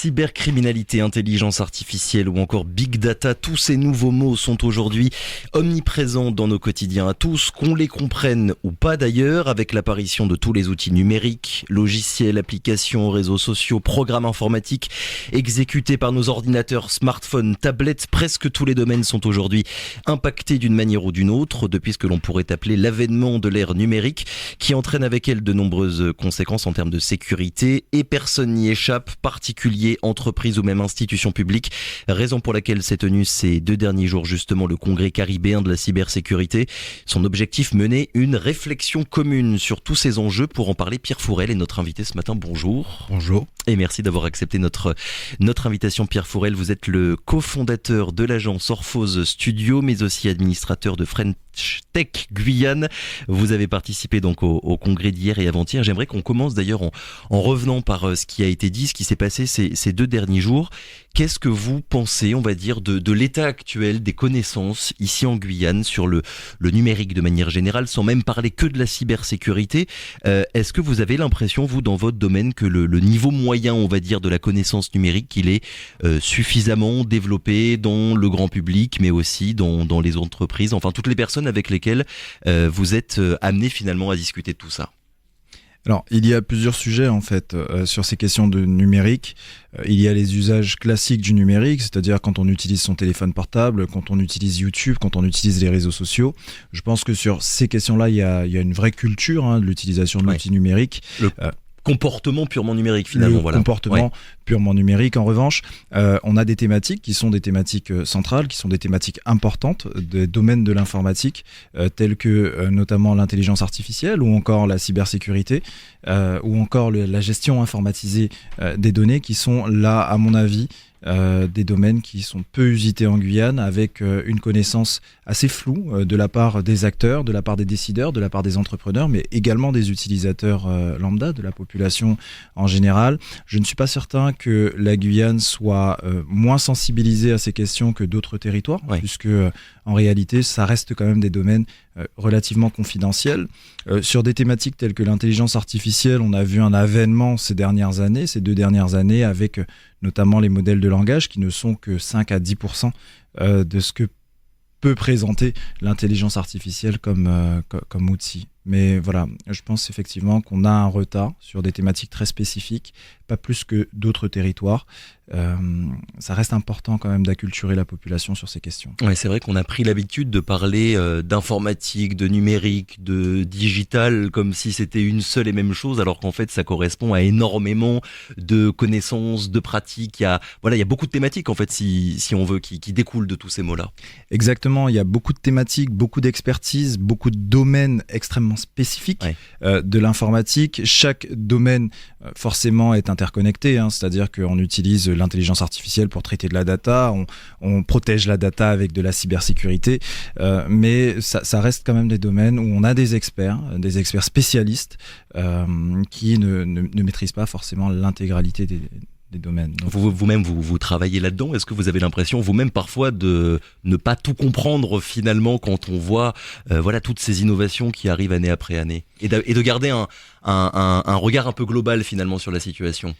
Cybercriminalité, intelligence artificielle ou encore big data, tous ces nouveaux mots sont aujourd'hui omniprésents dans nos quotidiens à tous, qu'on les comprenne ou pas d'ailleurs, avec l'apparition de tous les outils numériques, logiciels, applications, réseaux sociaux, programmes informatiques exécutés par nos ordinateurs, smartphones, tablettes. Presque tous les domaines sont aujourd'hui impactés d'une manière ou d'une autre depuis ce que l'on pourrait appeler l'avènement de l'ère numérique qui entraîne avec elle de nombreuses conséquences en termes de sécurité et personne n'y échappe, particuliers, entreprises ou même institutions publiques. Raison pour laquelle s'est tenu ces 2 derniers jours justement le congrès caribéen de la cybersécurité. Son objectif, mener une réflexion commune sur tous ces enjeux. Pour en parler, Pierre Fourel est notre invité ce matin. Bonjour. Bonjour. Et merci d'avoir accepté notre invitation. Pierre Fourel, vous êtes le cofondateur de l'agence Orphose Studio, mais aussi administrateur de French Tech Guyane. Vous avez participé donc au congrès d'hier et avant-hier. J'aimerais qu'on commence d'ailleurs en revenant par ce qui a été dit, ce qui s'est passé ces 2 derniers jours. Qu'est-ce que vous pensez, on va dire, de l'état actuel des connaissances ici en Guyane sur le numérique de manière générale, sans même parler que de la cybersécurité? Est-ce que vous avez l'impression, vous, dans votre domaine, que le niveau moyen, on va dire, de la connaissance numérique, il est suffisamment développé dans le grand public, mais aussi dans les entreprises, enfin toutes les personnes avec lesquelles vous êtes amenés finalement à discuter de tout ça? Alors, il y a plusieurs sujets en fait sur ces questions de numérique. Il y a les usages classiques du numérique, c'est-à-dire quand on utilise son téléphone portable, quand on utilise YouTube, quand on utilise les réseaux sociaux. Je pense que sur ces questions-là, il y a une vraie culture de l'utilisation de l'outil numérique. Comportement purement numérique finalement. Comportement purement numérique. En revanche, on a des thématiques qui sont des thématiques centrales, qui sont des thématiques importantes des domaines de l'informatique, tels que notamment l'intelligence artificielle ou encore la cybersécurité, ou encore la gestion informatisée des données, qui sont là, à mon avis, des domaines qui sont peu usités en Guyane, avec une connaissance assez floue de la part des acteurs, de la part des décideurs, de la part des entrepreneurs, mais également des utilisateurs lambda, de la population en général. Je ne suis pas certain que la Guyane soit moins sensibilisée à ces questions que d'autres territoires, puisque en réalité, ça reste quand même des domaines relativement confidentiels. Sur des thématiques telles que l'intelligence artificielle, on a vu un avènement ces 2 dernières années, avec notamment les modèles de langage qui ne sont que 5 à 10% de ce que peut présenter l'intelligence artificielle comme outil. Mais voilà, je pense effectivement qu'on a un retard sur des thématiques très spécifiques, pas plus que d'autres territoires. Ça reste important quand même d'acculturer la population sur ces questions. Ouais, c'est vrai qu'on a pris l'habitude de parler d'informatique, de numérique, de digital, comme si c'était une seule et même chose, alors qu'en fait ça correspond à énormément de connaissances, de pratiques. Il y a beaucoup de thématiques en fait, si on veut, qui découlent de tous ces mots-là. Exactement, il y a beaucoup de thématiques, beaucoup d'expertise, beaucoup de domaines extrêmement spécifiques de l'informatique. Chaque domaine forcément est interconnecté, c'est-à-dire qu'on utilise l'intelligence artificielle pour traiter de la data, on protège la data avec de la cybersécurité, mais ça reste quand même des domaines où on a des experts spécialistes qui ne maîtrisent pas forcément l'intégralité des domaines. Donc, vous-même, vous travaillez là-dedans. Est-ce que vous avez l'impression vous-même parfois de ne pas tout comprendre finalement quand on voit toutes ces innovations qui arrivent année après année, et de garder un regard un peu global finalement sur la situation?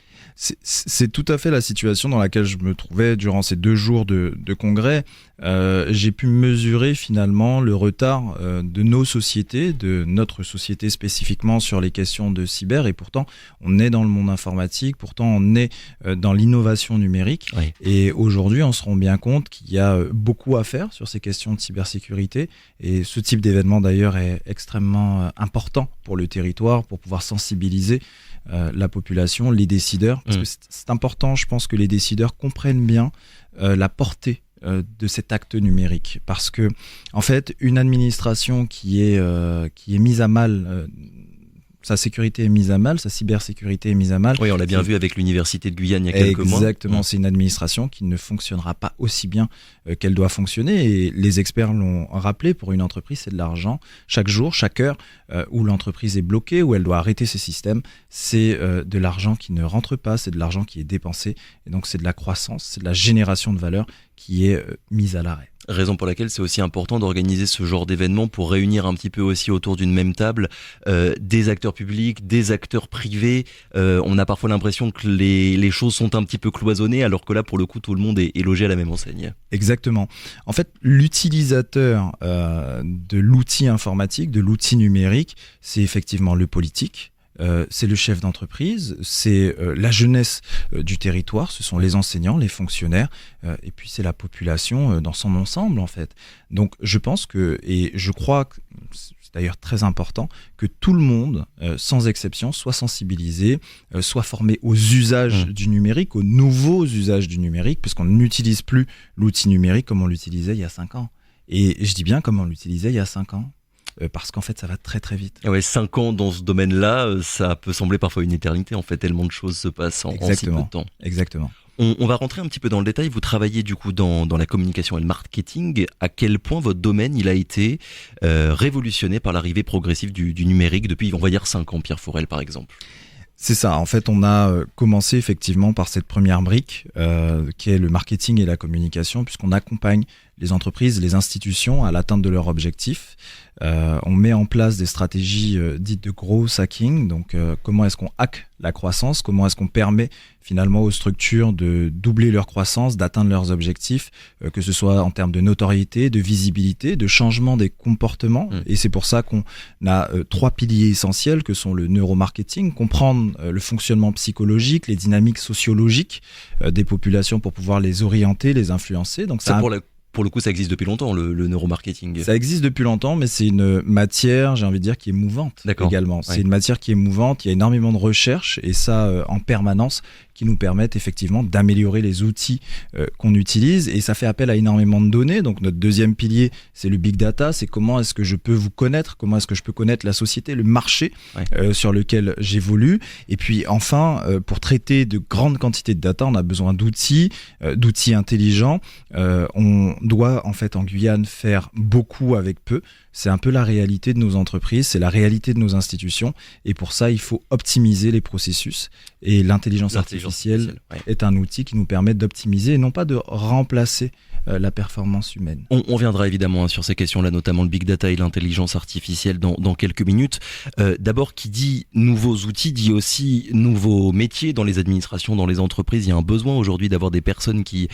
C'est tout à fait la situation dans laquelle je me trouvais durant ces 2 jours de congrès. J'ai pu mesurer finalement le retard de nos sociétés, de notre société spécifiquement sur les questions de cyber, et pourtant on est dans le monde informatique, pourtant on est dans l'innovation numérique, et aujourd'hui on se rend bien compte qu'il y a beaucoup à faire sur ces questions de cybersécurité, et ce type d'événement d'ailleurs est extrêmement important pour le territoire, pour pouvoir sensibiliser la population, les décideurs, parce que c'est important, je pense, que les décideurs comprennent bien la portée de cet acte numérique, parce que en fait, une administration qui est mise à mal, sa sécurité est mise à mal, sa cybersécurité est mise à mal. Oui, on l'a bien vu avec l'université de Guyane il y a quelques mois. Exactement, c'est une administration qui ne fonctionnera pas aussi bien qu'elle doit fonctionner, et les experts l'ont rappelé, pour une entreprise, c'est de l'argent. Chaque jour, chaque heure où l'entreprise est bloquée, où elle doit arrêter ses systèmes, c'est de l'argent qui ne rentre pas, c'est de l'argent qui est dépensé, et donc c'est de la croissance, c'est de la génération de valeur qui est mise à l'arrêt. Raison pour laquelle c'est aussi important d'organiser ce genre d'événement pour réunir un petit peu aussi autour d'une même table des acteurs publics, des acteurs privés. On a parfois l'impression que les choses sont un petit peu cloisonnées, alors que là, pour le coup, tout le monde est logé à la même enseigne. Exactement. En fait, l'utilisateur de l'outil informatique, de l'outil numérique, c'est effectivement le politique. C'est le chef d'entreprise, c'est la jeunesse du territoire, ce sont les enseignants, les fonctionnaires, et puis c'est la population dans son ensemble en fait. Donc je pense que, et je crois que c'est d'ailleurs très important, que tout le monde, sans exception, soit sensibilisé, soit formé aux usages du numérique, aux nouveaux usages du numérique, puisqu'on n'utilise plus l'outil numérique comme on l'utilisait il y a 5 ans. Et je dis bien comme on l'utilisait il y a 5 ans. Parce qu'en fait, ça va très très vite. Ouais, 5 ans dans ce domaine-là, ça peut sembler parfois une éternité. En fait, tellement de choses se passent en si peu de temps. Exactement. On va rentrer un petit peu dans le détail. Vous travaillez du coup dans la communication et le marketing. À quel point votre domaine il a été révolutionné par l'arrivée progressive du numérique depuis, on va dire, 5 ans, Pierre Fourel par exemple? C'est ça, en fait on a commencé effectivement par cette première brique qui est le marketing et la communication, puisqu'on accompagne les entreprises, les institutions à l'atteinte de leurs objectifs. On met en place des stratégies dites de growth hacking, donc comment est-ce qu'on hack la croissance, comment est-ce qu'on permet finalement aux structures de doubler leur croissance, d'atteindre leurs objectifs, que ce soit en termes de notoriété, de visibilité, de changement des comportements. Et c'est pour ça qu'on a 3 piliers essentiels que sont le neuromarketing, comprendre le fonctionnement psychologique, les dynamiques sociologiques des populations pour pouvoir les orienter, les influencer. Donc ça pour le coup, ça existe depuis longtemps, le neuromarketing. Ça existe depuis longtemps, mais c'est une matière, j'ai envie de dire, qui est mouvante également. C'est une matière qui est mouvante, il y a énormément de recherches, et ça en permanence, qui nous permettent effectivement d'améliorer les outils qu'on utilise, et ça fait appel à énormément de données. Donc notre deuxième pilier, c'est le big data, c'est comment est-ce que je peux vous connaître, comment est-ce que je peux connaître la société, le marché sur lequel j'évolue. Et puis enfin, pour traiter de grandes quantités de data, on a besoin d'outils intelligents. On doit en fait en Guyane faire beaucoup avec peu. C'est un peu la réalité de nos entreprises, c'est la réalité de nos institutions, et pour ça il faut optimiser les processus, et l'intelligence artificielle est un outil qui nous permet d'optimiser et non pas de remplacer la performance humaine. On viendra évidemment sur ces questions-là, notamment le big data et l'intelligence artificielle dans quelques minutes. D'abord, qui dit nouveaux outils dit aussi nouveaux métiers dans les administrations, dans les entreprises. Il y a un besoin aujourd'hui d'avoir des personnes qui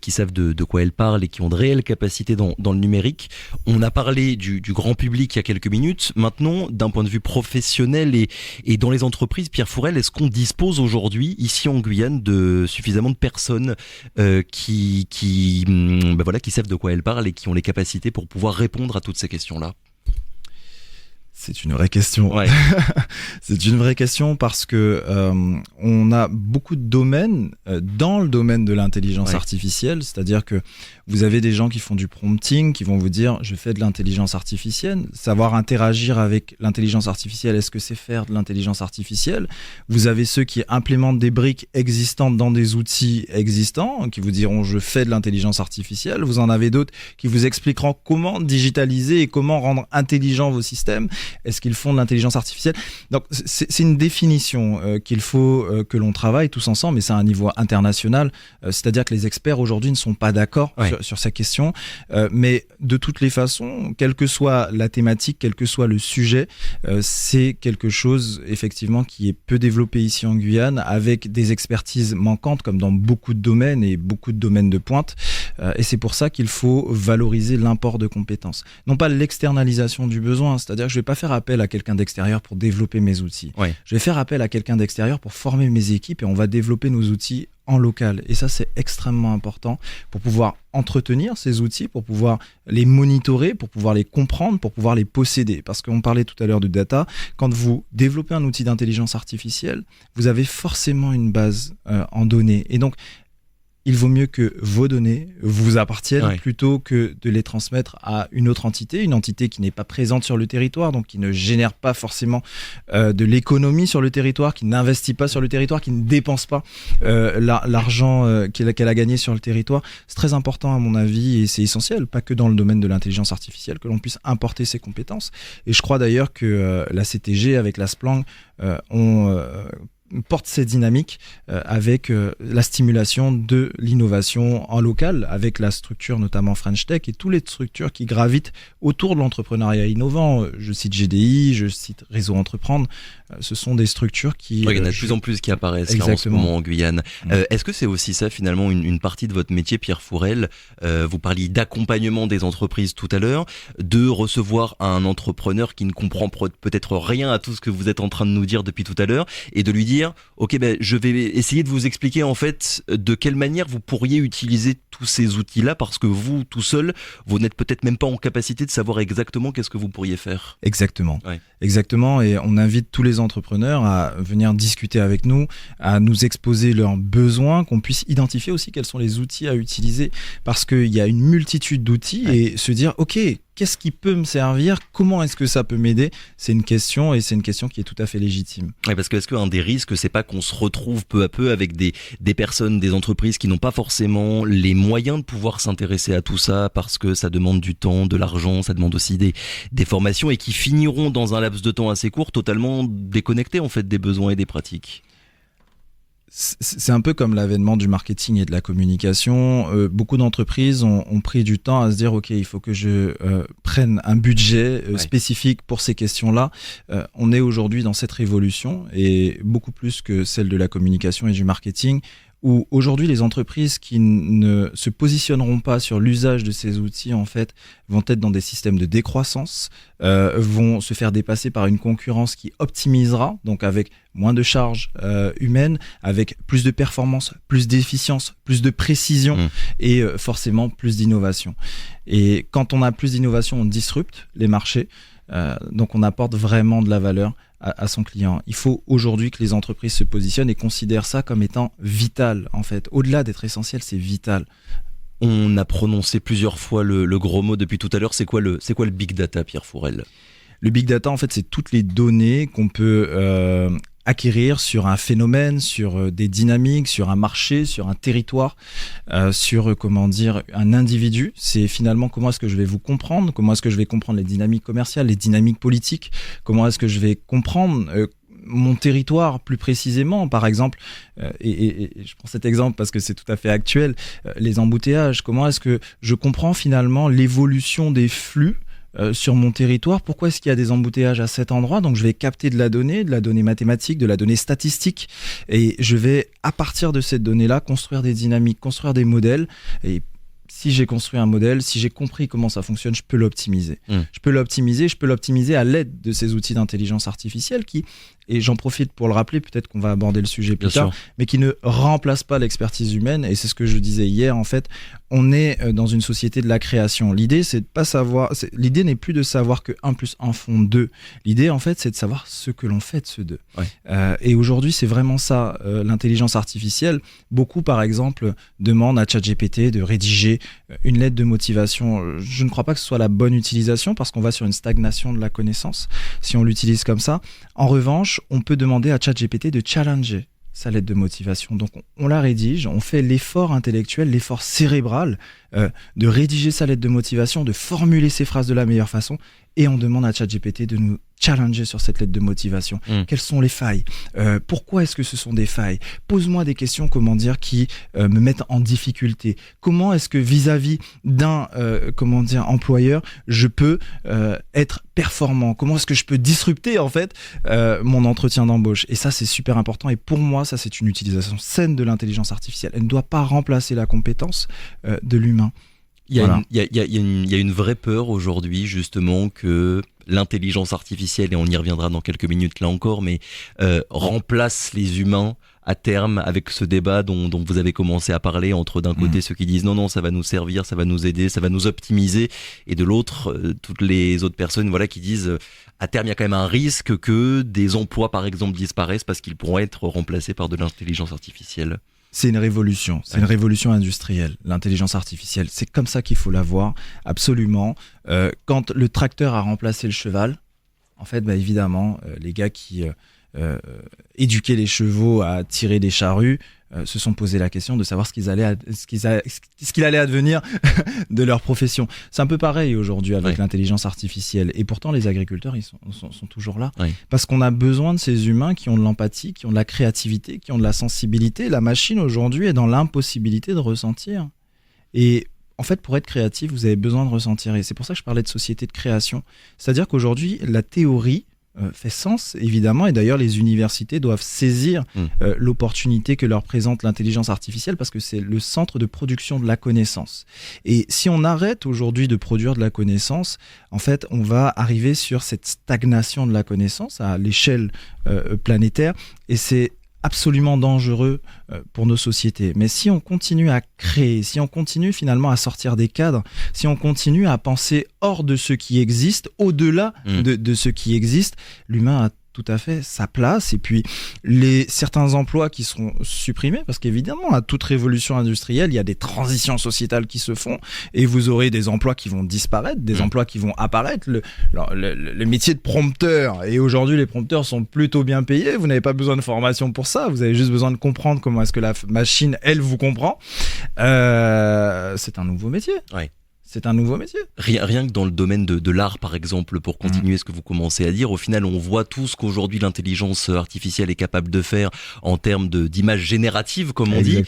savent de quoi elles parlent et qui ont de réelles capacités dans le numérique. On a parlé du grand public il y a quelques minutes. Maintenant, d'un point de vue professionnel et dans les entreprises, Pierre Fourel, est-ce qu'on dispose aujourd'hui, ici en Guyane, de suffisamment de personnes qui savent de quoi elles parlent et qui ont les capacités pour pouvoir répondre à toutes ces questions-là? C'est une vraie question. C'est une vraie question parce que on a beaucoup de domaines dans le domaine de l'intelligence artificielle, c'est-à-dire que vous avez des gens qui font du prompting, qui vont vous dire je fais de l'intelligence artificielle. Savoir interagir avec l'intelligence artificielle, est-ce que c'est faire de l'intelligence artificielle? Vous avez ceux qui implémentent des briques existantes dans des outils existants, qui vous diront je fais de l'intelligence artificielle. Vous en avez d'autres qui vous expliqueront comment digitaliser et comment rendre intelligents vos systèmes. Est-ce qu'ils font de l'intelligence artificielle? Donc c'est une définition qu'il faut que l'on travaille tous ensemble, mais c'est à un niveau international. C'est-à-dire que les experts aujourd'hui ne sont pas d'accord sur ces questions. Mais de toutes les façons, quelle que soit la thématique, quel que soit le sujet, c'est quelque chose effectivement qui est peu développé ici en Guyane, avec des expertises manquantes comme dans beaucoup de domaines et beaucoup de domaines de pointe. Et c'est pour ça qu'il faut valoriser l'import de compétences. Non pas l'externalisation du besoin, c'est-à-dire que je ne vais pas faire appel à quelqu'un d'extérieur pour développer mes outils. Je vais faire appel à quelqu'un d'extérieur pour former mes équipes et on va développer nos outils en local. Et ça, c'est extrêmement important pour pouvoir entretenir ces outils, pour pouvoir les monitorer, pour pouvoir les comprendre, pour pouvoir les posséder. Parce qu'on parlait tout à l'heure de data. Quand vous développez un outil d'intelligence artificielle, vous avez forcément une base en données. Et donc, il vaut mieux que vos données vous appartiennent plutôt que de les transmettre à une autre entité, une entité qui n'est pas présente sur le territoire, donc qui ne génère pas forcément de l'économie sur le territoire, qui n'investit pas sur le territoire, qui ne dépense pas l'argent qu'elle a gagné sur le territoire. C'est très important à mon avis et c'est essentiel, pas que dans le domaine de l'intelligence artificielle, que l'on puisse importer ces compétences. Et je crois d'ailleurs que la CTG avec la Splang ont porte ces dynamiques avec la stimulation de l'innovation en local, avec la structure notamment French Tech et toutes les structures qui gravitent autour de l'entrepreneuriat innovant. Je cite GDI, je cite Réseau Entreprendre. Ce sont des structures qui... il y en a de plus en plus qui apparaissent là, en ce moment en Guyane. Est-ce que c'est aussi ça finalement une partie de votre métier, Pierre Fourel? Vous parliez d'accompagnement des entreprises tout à l'heure, de recevoir un entrepreneur qui ne comprend peut-être rien à tout ce que vous êtes en train de nous dire depuis tout à l'heure et de lui dire ok, je vais essayer de vous expliquer en fait de quelle manière vous pourriez utiliser tous ces outils-là, parce que vous, tout seul, vous n'êtes peut-être même pas en capacité de savoir exactement qu'est-ce que vous pourriez faire. Exactement. Ouais. Exactement. Et on invite tous les entrepreneurs à venir discuter avec nous, à nous exposer leurs besoins, qu'on puisse identifier aussi quels sont les outils à utiliser, parce qu'il y a une multitude d'outils et se dire ok, qu'est-ce qui peut me servir? Comment est-ce que ça peut m'aider? C'est une question, et c'est une question qui est tout à fait légitime. Ouais, parce que est-ce qu'un des risques, c'est pas qu'on se retrouve peu à peu avec des personnes, des entreprises qui n'ont pas forcément les moyens de pouvoir s'intéresser à tout ça, parce que ça demande du temps, de l'argent, ça demande aussi des formations, et qui finiront dans un laps de temps assez court totalement déconnectés en fait des besoins et des pratiques? C'est un peu comme l'avènement du marketing et de la communication. Beaucoup d'entreprises ont pris du temps à se dire ok, il faut que je prenne un budget spécifique pour ces questions-là. On est aujourd'hui dans cette révolution, et beaucoup plus que celle de la communication et du marketing, où aujourd'hui les entreprises qui ne se positionneront pas sur l'usage de ces outils en fait vont être dans des systèmes de décroissance, vont se faire dépasser par une concurrence qui optimisera, donc avec moins de charges humaines, avec plus de performance, plus d'efficience, plus de précision et forcément plus d'innovation. Et quand on a plus d'innovation, on disrupte les marchés, donc on apporte vraiment de la valeur à son client. Il faut aujourd'hui que les entreprises se positionnent et considèrent ça comme étant vital en fait. Au-delà d'être essentiel, c'est vital. On a prononcé plusieurs fois le gros mot depuis tout à l'heure. C'est quoi le big data, Pierre Fourel? Le big data, en fait, c'est toutes les données qu'on peut acquérir sur un phénomène, sur des dynamiques, sur un marché, sur un territoire, sur un individu. C'est finalement comment est-ce que je vais vous comprendre, comment est-ce que je vais comprendre les dynamiques commerciales, les dynamiques politiques, comment est-ce que je vais comprendre mon territoire plus précisément, par exemple, et je prends cet exemple parce que c'est tout à fait actuel, les embouteillages. Comment est-ce que je comprends finalement l'évolution des flux sur mon territoire? Pourquoi est-ce qu'il y a des embouteillages à cet endroit? Donc je vais capter de la donnée mathématique, de la donnée statistique, et je vais, à partir de cette donnée-là, construire des dynamiques, construire des modèles. Et si j'ai construit un modèle, si j'ai compris comment ça fonctionne, je peux l'optimiser. Je peux l'optimiser à l'aide de ces outils d'intelligence artificielle qui, et j'en profite pour le rappeler, peut-être qu'on va aborder le sujet plus tard, mais qui ne remplacent pas l'expertise humaine. Et c'est ce que je disais hier, en fait, on est dans une société de la création. L'idée, c'est de pas savoir, l'idée n'est plus de savoir que 1 + 1 font 2. L'idée, en fait, c'est de savoir ce que l'on fait de ce 2. Et aujourd'hui, c'est vraiment ça, l'intelligence artificielle. Beaucoup, par exemple, demandent à ChatGPT de rédiger une lettre de motivation. Je ne crois pas que ce soit la bonne utilisation, parce qu'on va sur une stagnation de la connaissance si on l'utilise comme ça. En revanche, on peut demander à ChatGPT de challenger sa lettre de motivation. Donc on la rédige, on fait l'effort intellectuel, l'effort cérébral de rédiger sa lettre de motivation, de formuler ses phrases de la meilleure façon, et on demande à ChatGPT de nous challenger sur cette lettre de motivation. Quelles sont les failles? Pourquoi est-ce que ce sont des failles? Pose-moi des questions, qui me mettent en difficulté. Comment est-ce que vis-à-vis d'un employeur, je peux être performant? Comment est-ce que je peux disrupter en fait mon entretien d'embauche? Et ça, c'est super important. Et pour moi, ça, c'est une utilisation saine de l'intelligence artificielle. Elle ne doit pas remplacer la compétence de l'humain. Il y a une vraie peur aujourd'hui justement que l'intelligence artificielle, et on y reviendra dans quelques minutes là encore, mais remplace les humains à terme, avec ce débat dont vous avez commencé à parler, entre d'un côté ceux qui disent non, ça va nous servir, ça va nous aider, ça va nous optimiser, et de l'autre, toutes les autres personnes qui disent à terme il y a quand même un risque que des emplois par exemple disparaissent parce qu'ils pourront être remplacés par de l'intelligence artificielle. C'est une révolution, une révolution industrielle, l'intelligence artificielle. C'est comme ça qu'il faut la voir, absolument. Quand le tracteur a remplacé le cheval, en fait, évidemment, les gars qui éduquer les chevaux à tirer des charrues, se sont posé la question de savoir ce qu'il allait advenir de leur profession. C'est un peu pareil aujourd'hui avec l'intelligence artificielle. Et pourtant, les agriculteurs, ils sont toujours là. Oui. Parce qu'on a besoin de ces humains qui ont de l'empathie, qui ont de la créativité, qui ont de la sensibilité. La machine, aujourd'hui, est dans l'impossibilité de ressentir. Et en fait, pour être créatif, vous avez besoin de ressentir. Et c'est pour ça que je parlais de société de création. C'est-à-dire qu'aujourd'hui, la théorie fait sens, évidemment, et d'ailleurs les universités doivent saisir l'opportunité que leur présente l'intelligence artificielle, parce que c'est le centre de production de la connaissance. Et si on arrête aujourd'hui de produire de la connaissance, en fait, on va arriver sur cette stagnation de la connaissance à l'échelle planétaire, et c'est absolument dangereux pour nos sociétés. Mais si on continue à créer, si on continue finalement à sortir des cadres, si on continue à penser hors de ce qui existe, au-delà de ce qui existe, l'humain a tout à fait sa place. Et puis certains emplois qui seront supprimés, parce qu'évidemment à toute révolution industrielle il y a des transitions sociétales qui se font, et vous aurez des emplois qui vont disparaître, des emplois qui vont apparaître. Le métier de prompteur, et aujourd'hui les prompteurs sont plutôt bien payés, vous n'avez pas besoin de formation pour ça, vous avez juste besoin de comprendre comment est-ce que la machine elle vous comprend. C'est un nouveau métier. Ouais. C'est un nouveau métier. Rien que dans le domaine de l'art, par exemple, pour continuer ce que vous commencez à dire, au final, on voit tout ce qu'aujourd'hui l'intelligence artificielle est capable de faire en termes d'images génératives, comme on dit.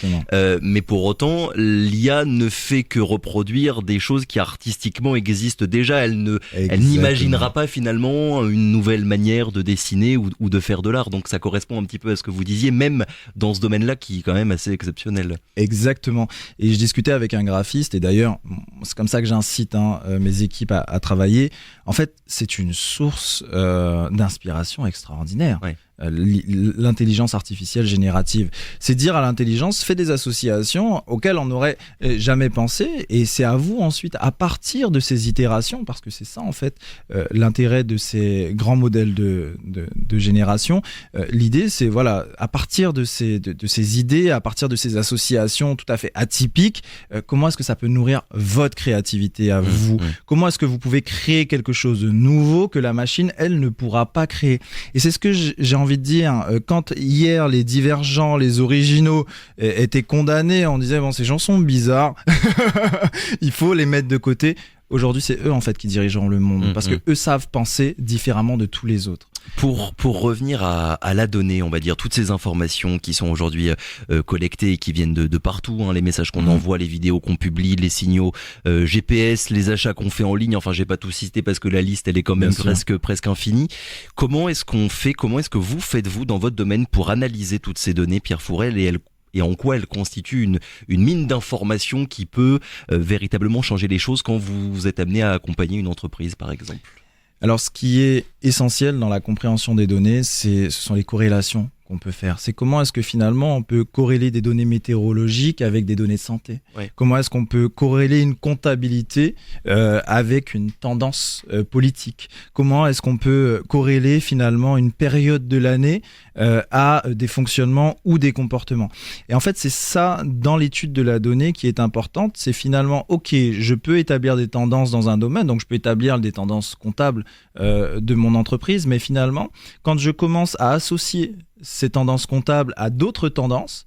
Mais pour autant, l'IA ne fait que reproduire des choses qui artistiquement existent déjà. Elle n'imaginera pas finalement une nouvelle manière de dessiner ou de faire de l'art. Donc ça correspond un petit peu à ce que vous disiez, même dans ce domaine-là qui est quand même assez exceptionnel. Exactement. Et je discutais avec un graphiste, et d'ailleurs, c'est comme ça que j'incite mes équipes à travailler. En fait, c'est une source d'inspiration extraordinaire. Ouais. L'intelligence artificielle générative, c'est dire à l'intelligence, fais des associations auxquelles on n'aurait jamais pensé, et c'est à vous ensuite, à partir de ces itérations, parce que c'est ça en fait l'intérêt de ces grands modèles de génération. L'idée, c'est voilà, à partir de ces idées, à partir de ces associations tout à fait atypiques, comment est-ce que ça peut nourrir votre créativité à vous? Comment est-ce que vous pouvez créer quelque chose de nouveau que la machine, elle, ne pourra pas créer? Et c'est ce que j'ai envie de dire, quand hier les divergents, les originaux étaient condamnés, on disait bon, ces gens sont bizarres, il faut les mettre de côté. Aujourd'hui, c'est eux en fait qui dirigeront le monde, parce que eux savent penser différemment de tous les autres. Pour revenir à la donnée, on va dire, toutes ces informations qui sont aujourd'hui collectées et qui viennent de partout, hein, les messages qu'on envoie, les vidéos qu'on publie, les signaux GPS, les achats qu'on fait en ligne, enfin j'ai pas tout cité parce que la liste elle est quand même presque infinie. Comment est-ce que vous faites-vous dans votre domaine pour analyser toutes ces données, Pierre Fourel, et en quoi elle constitue une mine d'informations qui peut véritablement changer les choses quand vous êtes amené à accompagner une entreprise, par exemple? Alors, ce qui est essentiel dans la compréhension des données, ce sont les corrélations qu'on peut faire. C'est comment est-ce que finalement on peut corréler des données météorologiques avec des données de santé. Ouais. Comment est-ce qu'on peut corréler une comptabilité avec une tendance politique. Comment est-ce qu'on peut corréler finalement une période de l'année à des fonctionnements ou des comportements. Et en fait, c'est ça dans l'étude de la donnée qui est importante. C'est finalement, ok, je peux établir des tendances dans un domaine, donc je peux établir des tendances comptables de mon entreprise, mais finalement, quand je commence à associer ces tendances comptables à d'autres tendances,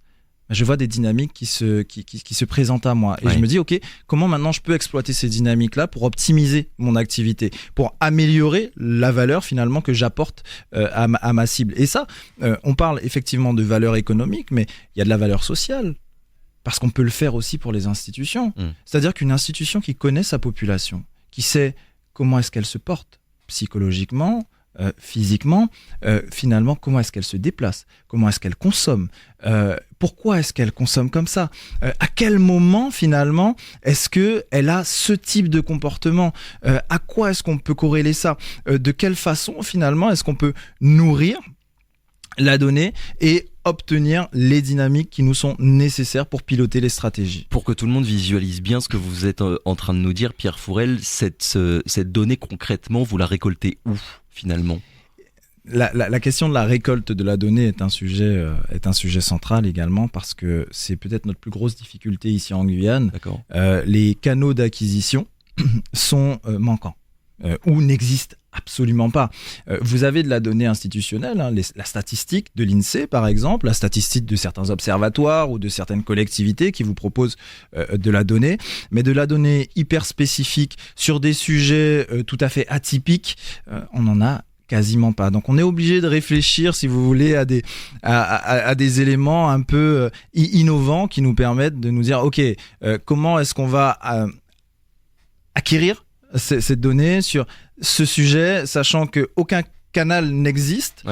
je vois des dynamiques qui se présentent à moi. Et je me dis, ok, comment maintenant je peux exploiter ces dynamiques-là pour optimiser mon activité, pour améliorer la valeur finalement que j'apporte à ma cible. Et ça, on parle effectivement de valeur économique, mais il y a de la valeur sociale. Parce qu'on peut le faire aussi pour les institutions. C'est-à-dire qu'une institution qui connaît sa population, qui sait comment est-ce qu'elle se porte psychologiquement, physiquement, finalement, comment est-ce qu'elle se déplace, comment est-ce qu'elle consomme, pourquoi est-ce qu'elle consomme comme ça, à quel moment finalement est-ce qu'elle a ce type de comportement, à quoi est-ce qu'on peut corréler ça, de quelle façon finalement est-ce qu'on peut nourrir la donnée et obtenir les dynamiques qui nous sont nécessaires pour piloter les stratégies. Pour que tout le monde visualise bien ce que vous êtes en train de nous dire, Pierre Fourel, cette donnée concrètement, vous la récoltez où finalement ? La question de la récolte de la donnée est un sujet central également, parce que c'est peut-être notre plus grosse difficulté ici en Guyane. Les canaux d'acquisition sont manquants ou n'existent Absolument pas. Vous avez de la donnée institutionnelle, hein, la statistique de l'INSEE par exemple, la statistique de certains observatoires ou de certaines collectivités qui vous proposent de la donnée, mais de la donnée hyper spécifique sur des sujets tout à fait atypiques, on en a quasiment pas. Donc on est obligé de réfléchir, si vous voulez, à des éléments un peu innovants qui nous permettent de nous dire, ok, comment est-ce qu'on va acquérir cette donnée sur ce sujet, sachant qu'aucun canal n'existe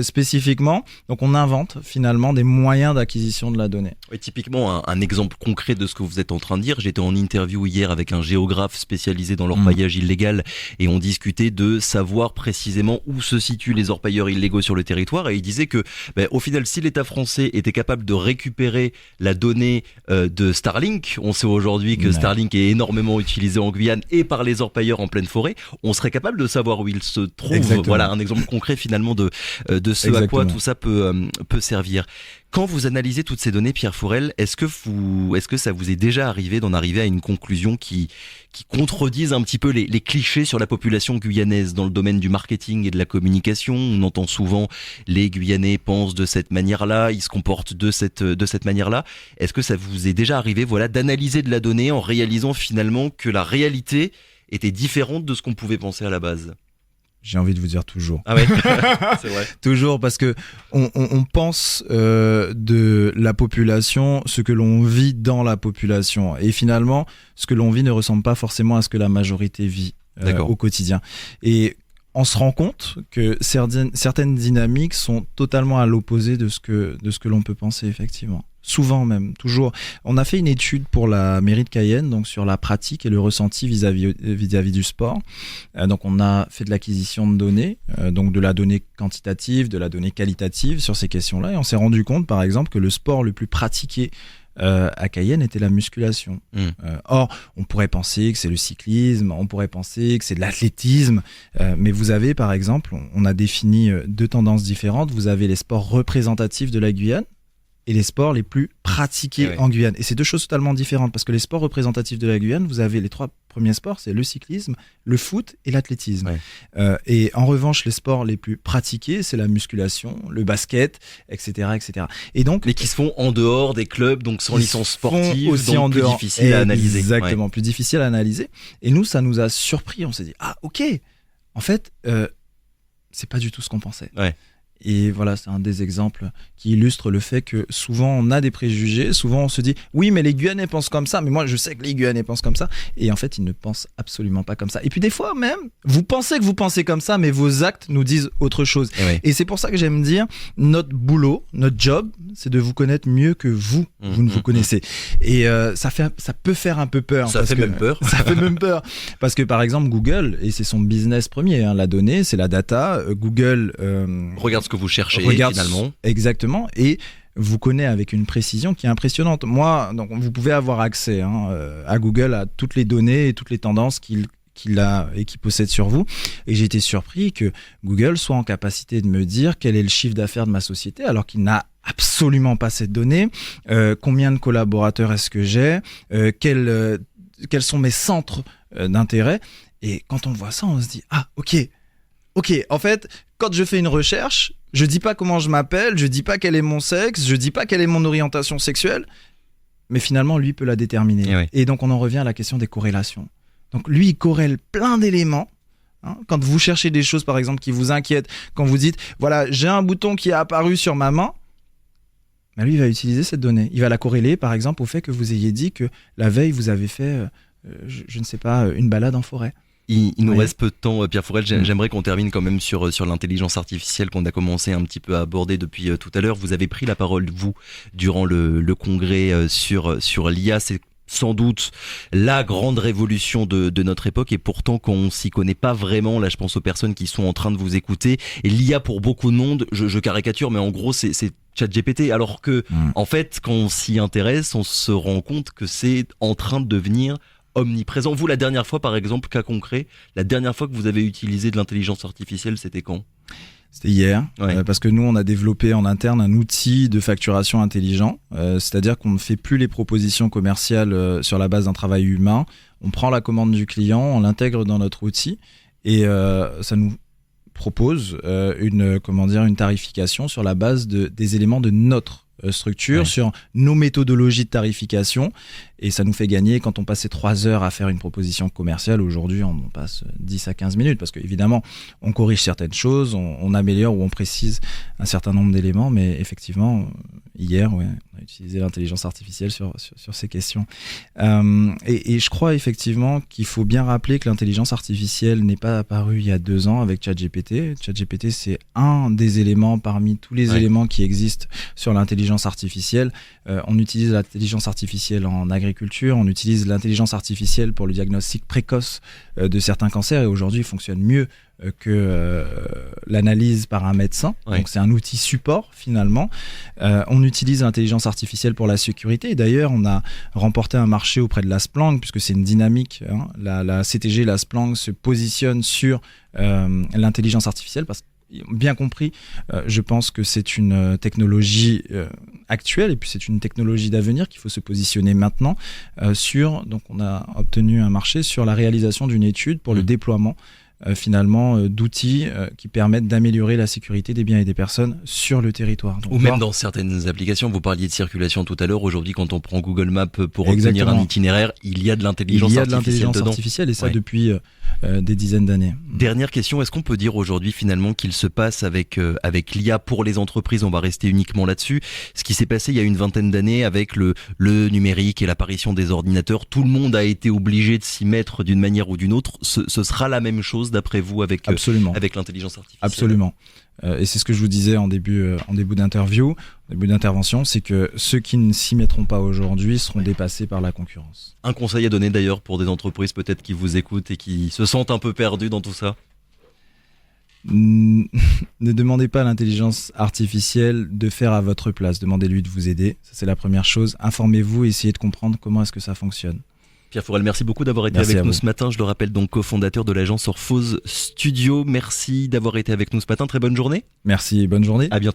spécifiquement. Donc on invente finalement des moyens d'acquisition de la donnée. Oui, typiquement, un exemple concret de ce que vous êtes en train de dire. J'étais en interview hier avec un géographe spécialisé dans l'orpaillage illégal et on discutait de savoir précisément où se situent les orpailleurs illégaux sur le territoire et il disait que au final, si l'État français était capable de récupérer la donnée de Starlink, on sait aujourd'hui que Starlink est énormément utilisé en Guyane et par les orpailleurs en pleine forêt, on serait capable de savoir où il se trouve. Exactement. Voilà un exemple concret finalement de ce à quoi tout ça peut servir. Quand vous analysez toutes ces données, Pierre Fourel, est-ce que ça vous est déjà arrivé d'en arriver à une conclusion qui contredise un petit peu les clichés sur la population guyanaise dans le domaine du marketing et de la communication? On entend souvent les Guyanais pensent de cette manière-là, ils se comportent de cette manière-là. Est-ce que ça vous est déjà arrivé, d'analyser de la donnée en réalisant finalement que la réalité était différente de ce qu'on pouvait penser à la base? J'ai envie de vous dire toujours. Ah ouais, c'est vrai. Toujours parce que on pense de la population ce que l'on vit dans la population. Et finalement, ce que l'on vit ne ressemble pas forcément à ce que la majorité vit au quotidien. Et on se rend compte que certaines dynamiques sont totalement à l'opposé de ce que l'on peut penser effectivement. Souvent même, toujours. On a fait une étude pour la mairie de Cayenne, donc sur la pratique et le ressenti vis-à-vis du sport. Donc on a fait de l'acquisition de données, donc de la donnée quantitative, de la donnée qualitative sur ces questions-là, et on s'est rendu compte, par exemple, que le sport le plus pratiqué à Cayenne était la musculation. Or, on pourrait penser que c'est le cyclisme, on pourrait penser que c'est de l'athlétisme, mais vous avez, par exemple, on a défini deux tendances différentes. Vous avez les sports représentatifs de la Guyane et les sports les plus pratiqués en Guyane. Et c'est deux choses totalement différentes, parce que les sports représentatifs de la Guyane, vous avez les trois premiers sports, c'est le cyclisme, le foot et l'athlétisme. Et en revanche, les sports les plus pratiqués, c'est la musculation, le basket, etc., etc. Et donc, mais qui se font en dehors des clubs, donc sans licence sportive, aussi donc en plus dehors. difficile à analyser. Exactement, plus difficile à analyser. Et nous, ça nous a surpris. On s'est dit, ah ok, en fait, c'est pas du tout ce qu'on pensait. Et voilà, c'est un des exemples qui illustre le fait que souvent on a des préjugés, souvent on se dit oui mais les Guyanais pensent comme ça, mais moi je sais que les Guyanais pensent comme ça, et en fait ils ne pensent absolument pas comme ça. Et puis des fois même, vous pensez que vous pensez comme ça, mais vos actes nous disent autre chose. Et c'est pour ça que j'aime dire, notre boulot, notre job, c'est de vous connaître mieux que vous ne vous connaissez. Et ça peut faire un peu peur. Ça fait même peur. Ça fait même peur. Parce que par exemple Google, et c'est son business premier, la donnée, c'est la data, Google... regarde ce que vous cherchez finalement. Exactement, et vous connaît avec une précision qui est impressionnante. Moi, donc, vous pouvez avoir accès à Google, à toutes les données et toutes les tendances qu'il a et qu'il possède sur vous. Et j'ai été surpris que Google soit en capacité de me dire quel est le chiffre d'affaires de ma société, alors qu'il n'a absolument pas cette donnée. Combien de collaborateurs est-ce que j'ai, quels sont mes centres d'intérêt. Et quand on voit ça, on se dit, ah ok, en fait, quand je fais une recherche, je dis pas comment je m'appelle, je dis pas quel est mon sexe, je dis pas quelle est mon orientation sexuelle, mais finalement, lui peut la déterminer. Et donc, on en revient à la question des corrélations. Donc, lui, il corrèle plein d'éléments. Quand vous cherchez des choses, par exemple, qui vous inquiètent, quand vous dites, voilà, j'ai un bouton qui est apparu sur ma main, ben lui, il va utiliser cette donnée. Il va la corréler, par exemple, au fait que vous ayez dit que la veille, vous avez fait, je ne sais pas, une balade en forêt. Il nous reste peu de temps, Pierre Fourel. J'aimerais qu'on termine quand même sur l'intelligence artificielle qu'on a commencé un petit peu à aborder depuis tout à l'heure. Vous avez pris la parole, vous, durant le congrès sur l'IA. C'est sans doute la grande révolution de notre époque, et pourtant quand on s'y connaît pas vraiment, là je pense aux personnes qui sont en train de vous écouter, et l'IA pour beaucoup de monde, je caricature, mais en gros c'est ChatGPT, alors que en fait quand on s'y intéresse, on se rend compte que c'est en train de devenir omniprésent. Vous, la dernière fois, par exemple, cas concret, la dernière fois que vous avez utilisé de l'intelligence artificielle, c'était quand ? C'était hier, parce que nous, on a développé en interne un outil de facturation intelligent, c'est-à-dire qu'on ne fait plus les propositions commerciales sur la base d'un travail humain. On prend la commande du client, on l'intègre dans notre outil, Et ça nous propose une tarification sur la base des éléments de notre structure, sur nos méthodologies de tarification, et ça nous fait gagner. Quand on passait 3 heures à faire une proposition commerciale, aujourd'hui on en passe 10 à 15 minutes, parce qu'évidemment on corrige certaines choses, on améliore ou on précise un certain nombre d'éléments, mais effectivement hier on a utilisé l'intelligence artificielle sur ces questions. Et je crois effectivement qu'il faut bien rappeler que l'intelligence artificielle n'est pas apparue il y a 2 ans avec ChatGPT. ChatGPT, c'est un des éléments parmi tous les éléments qui existent sur l'intelligence artificielle. On utilise l'intelligence artificielle en agriculture, on utilise l'intelligence artificielle pour le diagnostic précoce de certains cancers, et aujourd'hui il fonctionne mieux que l'analyse par un médecin. Donc c'est un outil support finalement. On utilise l'intelligence artificielle pour la sécurité, et d'ailleurs on a remporté un marché auprès de la Splunk, puisque c'est une dynamique, la CTG, la Splunk se positionne sur l'intelligence artificielle, parce que bien compris, je pense que c'est une technologie actuelle, et puis c'est une technologie d'avenir qu'il faut se positionner maintenant donc on a obtenu un marché sur la réalisation d'une étude pour le déploiement finalement d'outils qui permettent d'améliorer la sécurité des biens et des personnes sur le territoire. Donc, ou même dans certaines applications, vous parliez de circulation tout à l'heure, aujourd'hui quand on prend Google Maps pour obtenir un itinéraire, il y a de l'intelligence artificielle et ça depuis des dizaines d'années. Dernière question, est-ce qu'on peut dire aujourd'hui finalement qu'il se passe avec l'IA pour les entreprises, on va rester uniquement là-dessus, ce qui s'est passé il y a une vingtaine d'années avec le numérique et l'apparition des ordinateurs, tout le monde a été obligé de s'y mettre d'une manière ou d'une autre, ce sera la même chose d'après vous avec l'intelligence artificielle? Absolument. Et c'est ce que je vous disais en début d'intervention, c'est que ceux qui ne s'y mettront pas aujourd'hui seront dépassés par la concurrence. Un conseil à donner d'ailleurs pour des entreprises peut-être qui vous écoutent et qui se sentent un peu perdues dans tout ça? Ne demandez pas à l'intelligence artificielle de faire à votre place, demandez-lui de vous aider, ça c'est la première chose. Informez-vous et essayez de comprendre comment est-ce que ça fonctionne. Pierre Forel, merci beaucoup d'avoir été avec nous ce matin. Je le rappelle, donc cofondateur de l'agence Orphose Studio. Merci d'avoir été avec nous ce matin. Très bonne journée. Merci, bonne journée. À bientôt.